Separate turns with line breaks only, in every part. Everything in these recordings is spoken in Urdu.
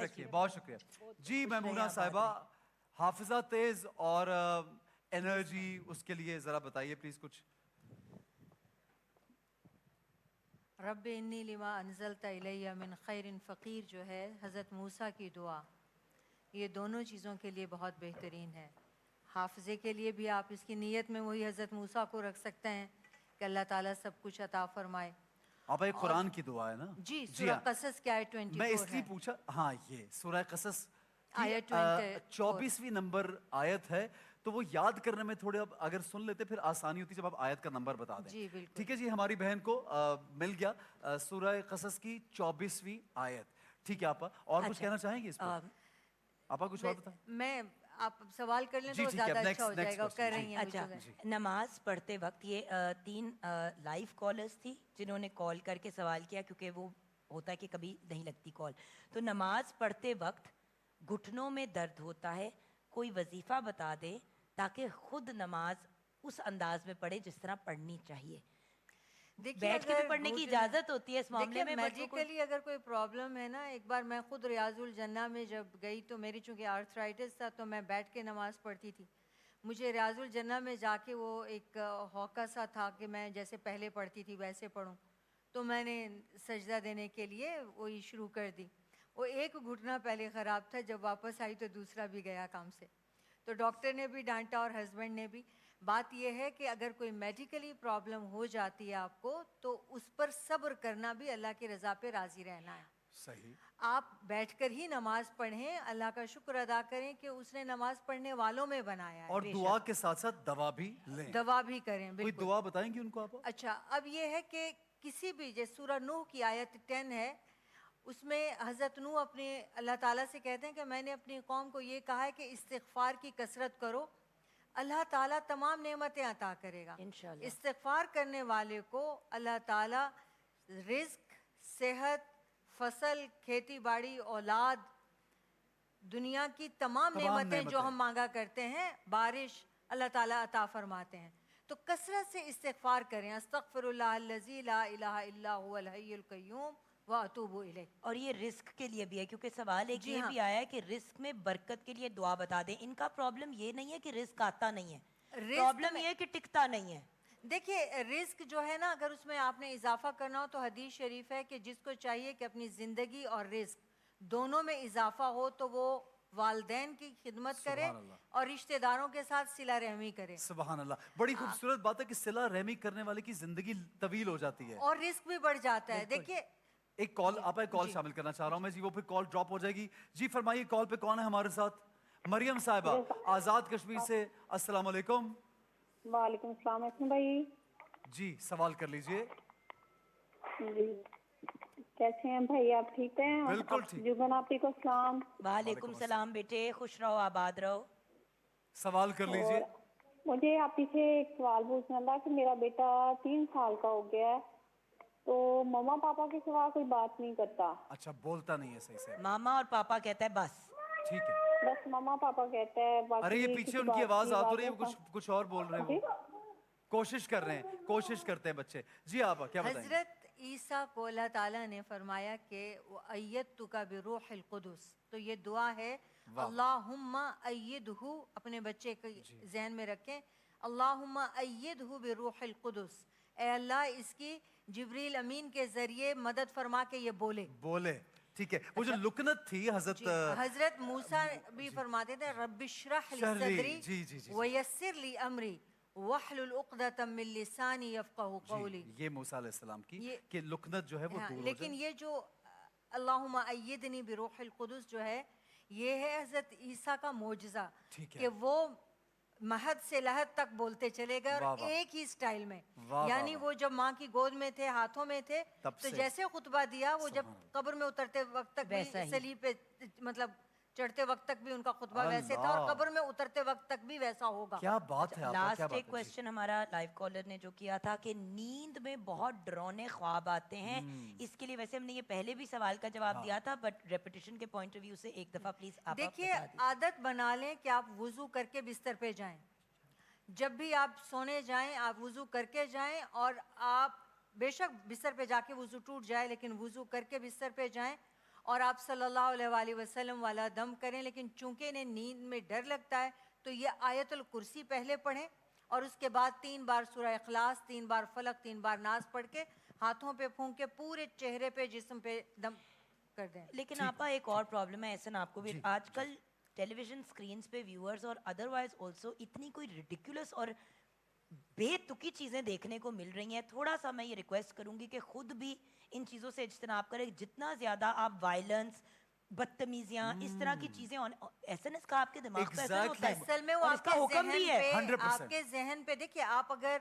رکھیے, بہت شکریہ. جی میمونہ صاحبہ, حافظہ تیز اور انرجی, اس کے لیے ذرا بتائیے پلیز کچھ.
رب انی لما انزلت الیہ من خیر فقیر جو ہے حضرت موسیٰ کی دعا, یہ دونوں چیزوں کے لیے بہت بہترین ہے. حافظے کے لیے بھی آپ اس کی نیت میں وہی حضرت موسیٰ کو رکھ سکتے ہیں کہ اللہ تعالیٰ سب کچھ عطا فرمائے.
آپ ایک قرآن کی دعا ہے نا؟
جی, سورہ قصص کی آیت 24
میں اس لیے پوچھا, ہاں یہ سورہ قصص کی
آیت 24
24ویں نمبر آیت ہے, تو وہ یاد کرنے میں تھوڑے اب اگر سن لیتے پھر آسانی ہوتی جب آپ آیت کا نمبر بتا دیں.
جی بالکل.
ٹھیک ہے جی, ہماری بہن کو مل گیا سورہ قصص کی 24ویں آیت. ٹھیک ہے آپا, اور کچھ کہنا چاہیں گے اس پر؟ آپا کچھ اور بتائیں.
میں آپ سوال کر لیں تو زیادہ اچھا ہو جائے گا. کر رہی ہیں.
اچھا, نماز پڑھتے وقت یہ 3 لائیو کالرز تھی جنہوں نے کال کر کے سوال کیا, کیونکہ وہ ہوتا ہے کہ کبھی نہیں لگتی کال. تو نماز پڑھتے وقت گھٹنوں میں درد ہوتا ہے, کوئی وظیفہ بتا دے تاکہ خود نماز اس انداز میں پڑھے جس طرح پڑھنی چاہیے. بیٹھ کے بھی پڑھنے کی اجازت ہوتی ہے اس معاملے میں.
میڈیکلی اگر کوئی پرابلم ہے نا, ایک بار میں خود ریاض الجنہ میں جب گئی تو میری چونکہ آرتھرائٹس تھا تو میں بیٹھ کے نماز پڑھتی تھی. مجھے ریاض الجنہ میں جا کے وہ ایک ہوکا سا تھا کہ میں جیسے پہلے پڑھتی تھی ویسے پڑھوں, تو میں نے سجدہ دینے کے لیے وہی شروع کر دی. وہ ایک گھٹنا پہلے خراب تھا, جب واپس آئی تو دوسرا بھی گیا کام سے. تو ڈاکٹر نے بھی ڈانٹا اور ہسبینڈ نے بھی. بات یہ ہے کہ اگر کوئی میڈیکلی پرابلم ہو جاتی ہے آپ کو تو اس پر صبر کرنا بھی اللہ کی رضا پہ راضی رہنا ہے.
صحیح. آپ
بیٹھ کر ہی نماز پڑھیں, اللہ کا شکر ادا کریں کہ اس نے نماز پڑھنے والوں میں بنایا ہے,
اور دعا کے ساتھ ساتھ دوا بھی لیں,
دوا بھی کریں.
کوئی دعا بتائیں گی ان کو آپ؟
اچھا, اب یہ ہے کہ کسی بھی, جیسے سورہ نوح کی آیت 10 ہے, اس میں حضرت نوح اپنے اللہ تعالیٰ سے کہتے ہیں کہ میں نے اپنی قوم کو یہ کہا ہے کہ استغفار کی کثرت کرو, اللہ تعالیٰ تمام نعمتیں عطا کرے گا. استغفار کرنے والے کو اللہ تعالیٰ رزق, صحت, فصل, کھیتی باڑی, اولاد, دنیا کی تمام نعمتیں جو ہم مانگا کرتے ہیں, بارش, اللہ تعالیٰ عطا فرماتے ہیں. تو کثرت سے استغفار کریں. استغفر اللہ الذی لا الہ الا هو الحی القیوم واتوب الیہ.
اور یہ رزق کے لیے بھی ہے, کیونکہ سوال ایک یہ بھی آیا ہے کہ رزق میں برکت کے لیے دعا بتا دیں. ان کا پرابلم یہ نہیں ہے کہ رزق آتا نہیں ہے, پرابلم یہ ہے کہ ٹکتا نہیں ہے.
دیکھیے رزق جو ہے نا, اگر اس میں آپ نے اضافہ کرنا ہو تو حدیث شریف ہے کہ جس کو چاہیے کہ اپنی زندگی اور رزق دونوں میں اضافہ ہو تو وہ والدین کی خدمت کرے اور رشتہ داروں کے ساتھ صلہ رحمی کرے.
سبحان اللہ, بڑی خوبصورت بات ہے کہ صلہ رحمی کرنے والے کی زندگی طویل ہو جاتی ہے
اور رزق بھی بڑھ جاتا ہے. دیکھیے
ایک کال, آپ ایک کال شامل کرنا چاہ رہا ہوں میں جی, وہ پھر کال ڈراپ ہو جائے گی. جی فرمائیے, کال پہ کون ہے ہمارے ساتھ؟ مریم صاحبہ, آزاد کشمیر سے. السلام علیکم.
وعلیکم السلام اسم بھائی.
جی سوال کر لیجئے.
جی کیسے ہیں بھائی آپ؟ ٹھیک ہیں؟
بالکل ٹھیک.
جگن آپ کو السلام.
وعلیکم السلام بیٹے, خوش رہو آباد رہو.
سوال کر لیجئے.
مجھے آپ سے ایک سوال پوچھنا تھا کہ میرا بیٹا 3 سال کا ہو گیا ہے, تو ماما پاپا کے سوا کوئی بات نہیں کرتا.
اچھا, بولتا نہیں ہے صحیح سے.
ماما اور پاپا کہتا ہے بس.
ٹھیک ہے,
بس ماما پاپا کہتا ہے.
ارے یہ پیچھے ان کی آواز آ تو رہی ہے, کچھ اور بول رہے ہیں, وہ کوشش کر رہے ہیں, کوشش کرتے ہیں بچے. جی آپا کیا بتائیں گے؟
حضرت عیسیٰ کو اللہ تعالیٰ نے فرمایا کہ وَأَيَّدْتُكَ بِرُوحِ الْقُدُسِ, تو یہ دعا ہے اللہم ایدہ, اپنے بچے کے ذہن میں رکھیں, اللہم ایدہ بروح القدس, اے اللہ اس کی جبریل امین کے ذریعے مدد فرما کے یہ بولے.
ٹھیک ہے, وہ جو لکنت تھی
حضرت موسیٰ بھی فرماتے تھے رب اشرح لی صدری ویسر لی امری وحلل عقدۃ من لسانی یفقہوا قولی.
یہ موسیٰ علیہ السلام کی کہ لکنت جو ہے وہ دور ہو جائے.
لیکن یہ جو اللہم ایدنی بروح القدس جو ہے, یہ ہے حضرت عیسیٰ کا معجزہ کہ وہ مہد سے لحد تک بولتے چلے گئے اور ایک ہی سٹائل میں. یعنی وہ جب ماں کی گود میں تھے, ہاتھوں میں تھے, تو جیسے خطبہ دیا وہ جب قبر میں اترتے وقت تک بھی صلیب پہ مطلب چڑھتے وقت تک بھی ان کا خطبہ ویسے تھا, اور قبر میں اترتے وقت تک بھی ویسا ہوگا.
کیا بات ہے.
لاسٹ ایک کویسچن ہمارا لائیو کالر نے جو کیا تھا کہ نیند میں بہت ڈرونے خواب آتے ہیں, اس کے لیے ویسے ہم نے یہ پہلے بھی سوال کا جواب دیا تھا, بٹ ریپیٹیشن کے پوائنٹ آف ویو سے ایک دفعہ پلیز آپ
دیکھیے, عادت بنا لیں کہ آپ وضو کر کے بستر پہ جائیں. جب بھی آپ سونے جائیں آپ وضو کر کے جائیں, اور آپ بے شک بستر پہ جا کے وضو ٹوٹ جائے لیکن وضو کر کے بستر پہ جائیں, اور آپ صلی اللہ علیہ وسلم والا دم کریں، لیکن چونکہ انہیں نیند میں ڈر لگتا ہے تو یہ آیت الکرسی پہلے پڑھیں اور اس کے بعد 3 بار سورہ اخلاص، 3 بار فلق، 3 بار ناس پڑھ کے ہاتھوں پہ پھونک کے پورے چہرے پہ جسم پہ دم کر دیں۔
لیکن آپا ایک اور پرابلم ہے ایسا آپ کو بھی، آج کل ٹیلی ویژن اسکرینس پہ ویورز اور ادروائز آلسو اتنی کوئی ریڈیکولس اور بے تکی چیزیں دیکھنے کو مل رہی ہیں، تھوڑا سا میں یہ ریکویسٹ کروں گی کہ خود بھی ان چیزوں سے اجتناب کریں۔ جتنا زیادہ آپ وائلنس، بدتمیزیاں، اس طرح کی چیزیں ایس این ایس کا آپ کے دماغ پہ اثر ہوتا ہے،
اصل میں وہ
اور
آپ
اس کا
کے
حکم بھی ہے۔
100%۔
آپ کے ذہن پہ دیکھیے، آپ اگر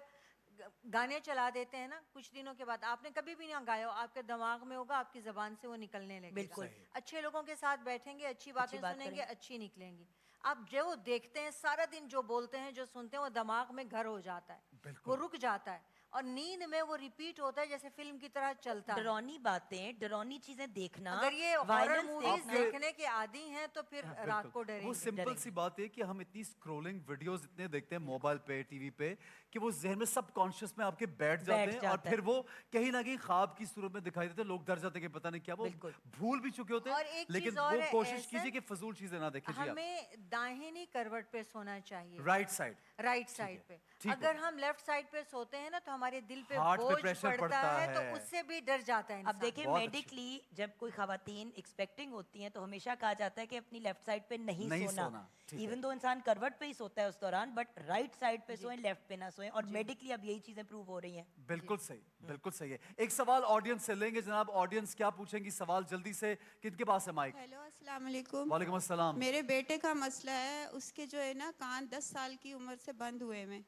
گانے چلا دیتے ہیں نا کچھ دنوں کے بعد، آپ نے کبھی بھی نہ گایا ہو، آپ کے دماغ میں ہوگا، آپ کی زبان سے وہ نکلنے لگے گا۔
بالکل۔
اچھے لوگوں کے ساتھ بیٹھیں گے، اچھی باتیں سنیں گے، اچھی نکلیں گی۔ آپ جو دیکھتے ہیں سارا دن، جو بولتے ہیں، جو سنتے ہیں، وہ دماغ میں گھر ہو جاتا ہے، وہ رک جاتا ہے، اور نیند میں وہ ریپیٹ ہوتا ہے جیسے فلم کی طرح چلتا ہے۔
ڈرونی باتیں، ڈرونی چیزیں دیکھنا،
اگر یہ ہارر
وائلنس
موویز دیکھنے کے عادی ہیں تو پھر رات کو ڈریں
وہ
گے۔
سمپل سی بات ہے کہ ہم اتنی اسکرولنگ ویڈیوز اتنے دیکھتے ہیں موبائل پہ، ٹی وی پہ، کہ وہ ذہن میں سب کانشیس میں آپ کے بیٹھ جاتے ہیں، اور پھر وہ کہیں نہ کہیں خواب کی صورت میں دکھائی دیتے ہیں۔ لوگ ڈر جاتے ہیں کہ پتہ نہیں کیا، وہ بھول بھی چکے ہوتے
اور
ہیں،
ایک
لیکن
چیز اور
وہ
ہے
کوشش کیجیے کہ فضول چیزیں نہ دیکھیں۔ جی آپ
ہمیں داہنی کروٹ پہ سونا چاہیے،
رائٹ سائڈ،
رائٹ سائڈ پہ۔ اگر ہم لیفٹ سائڈ پہ سوتے ہیں نا تو ہمارے دل پہ
ہارٹ پہ
بوجھ
پریشر
پڑتا ہے،
ہے۔
تو اس سے بھی ڈر جاتا ہے
اب
انسان۔
دیکھیں میڈیکلی جب کوئی خواتین ایکسپیکٹنگ ہوتی ہیں تو ہمیشہ کہا جاتا ہے کہ اپنی لیفٹ سائڈ پہ نہیں سونا، ایون دو انسان کروٹ پہ ہی سوتا ہے اس دوران، بٹ رائٹ سائڈ پہ سوئیں، لیفٹ پہ نہ سوئیں، اور میڈیکلی اب یہی چیزیں پروو ہو رہی ہیں۔
بالکل صحیح، بالکل صحیح ہے۔ ایک سوال آڈینس سے لیں گے، جناب آڈینس کیا پوچھیں گی سوال جلدی سے، کن کے پاس ہے مائک؟
ہیلو، السلام علیکم۔
وعلیکم السلام۔
میرے بیٹے کا مسئلہ ہے، اس کے جو ہے نا کان 10 سال کی عمر سے بند ہوئے میں،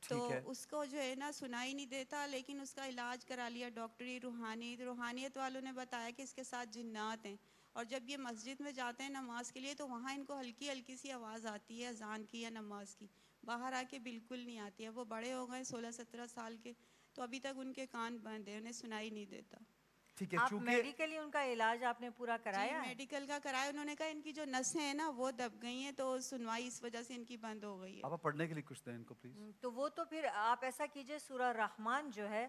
تو اس کو جو ہے نا سنائی نہیں دیتا، لیکن اس کا علاج کرا لیا ڈاکٹری، روحانیت والوں نے بتایا کہ اس کے ساتھ جنات ہیں، اور جب یہ مسجد میں جاتے ہیں نماز کے لیے تو وہاں ان کو ہلکی ہلکی سی آواز آتی ہے اذان کی یا نماز کی، باہر آ کے بالکل نہیں آتی ہے۔ وہ بڑے ہو گئے 16-17 سال کے، تو ابھی تک ان کے کان بند ہیں، انہیں سنائی نہیں دیتا۔
ٹھیک ہے،
آپ
چونکہ
میڈیکلی ان کا علاج آپ نے پورا کرایا ہے؟
میڈیکل کا کرایا، انہوں نے کہا ان کی جو نسیں ہیں نا وہ دب گئی ہیں، تو سنوائی اس وجہ سے ان کی بند ہو گئی ہے۔
آپ پڑھنے کے لیے کچھ دیں ان کو پلیز۔
تو وہ تو پھر آپ ایسا کیجئے، سورہ رحمان جو ہے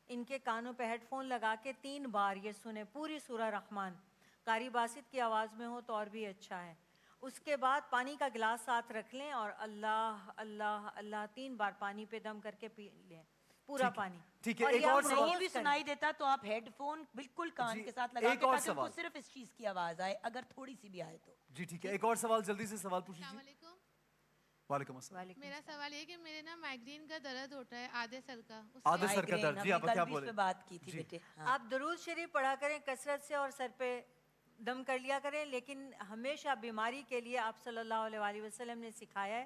ان کے کانوں پہ ہیڈ فون لگا کے 3 بار یہ سنیں، پوری سورہ رحمان، قاری باسط کی آواز میں ہو تو اور بھی اچھا ہے۔ اس کے بعد پانی کا گلاس ساتھ رکھ لیں اور اللہ اللہ اللہ 3 بار پانی پہ دم کر کے پی لیں پورا پانی۔
ٹھیک ہے،
اور
ایک
یہ
اور
آپ
سوال۔
نہیں بھی سنائی دیتا تو آپ ہیڈ فون بالکل کان کے ساتھ لگا
ایک
کے
اور
تاکہ ان کو
سوال۔
صرف اس چیز کی آواز آئے، اگر تھوڑی سی بھی آئے تو۔
جی ٹھیک ہے، ایک اور سوال جلدی سے سوال پوچھیے۔
السلام علیکم۔
وعلیکم السلام۔
میرا سوال یہ کہ میرے نا مائگرین کا درد ہوتا ہے آدھے سر کا،
آدھے سر کا درد، جی آپ کیا بولے؟
اس پہ بات کی تھی بیٹے۔
آپ درود شریف پڑھا کریں کثرت سے اور سر پہ دم کر لیا کریں، لیکن ہمیشہ بیماری کے لیے آپ صلی اللہ علیہ وسلم نے سکھایا ہے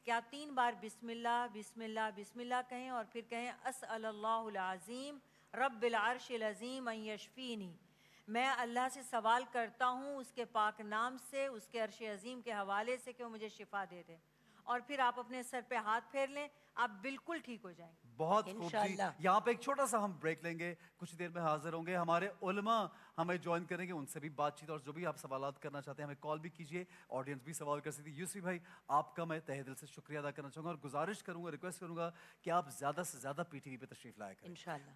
کہ آپ 3 بار بسم اللہ بسم اللہ بسم اللہ کہیں، اور پھر کہیں اسأل اللہ العظیم رب العرش العظیم ان یشفینی، میں اللہ سے سوال کرتا ہوں اس کے پاک نام سے، اس کے عرش عظیم کے حوالے سے کہ وہ مجھے شفا دے دے، اور پھر آپ اپنے سر پہ ہاتھ پھیر لیں، آپ بالکل ٹھیک ہو جائیں گے۔
بہت خوب جی، یہاں پہ ایک چھوٹا سا ہم بریک لیں گے، کچھ دیر میں حاضر ہوں گے، ہمارے علماء ہمیں جوائن کریں گے، ان سے بھی بات چیت، اور جو بھی آپ سوالات کرنا چاہتے ہیں ہمیں کال بھی کیجیے، آڈینس بھی سوال کر سکتی ہے۔ یوسفی بھائی آپ کا میں تہہ دل سے شکریہ ادا کرنا چاہوں گا، اور گزارش کروں گا، ریکویسٹ کروں گا کہ آپ زیادہ سے زیادہ پی ٹی وی پہ تشریف لایا کریں۔
انشاءاللہ۔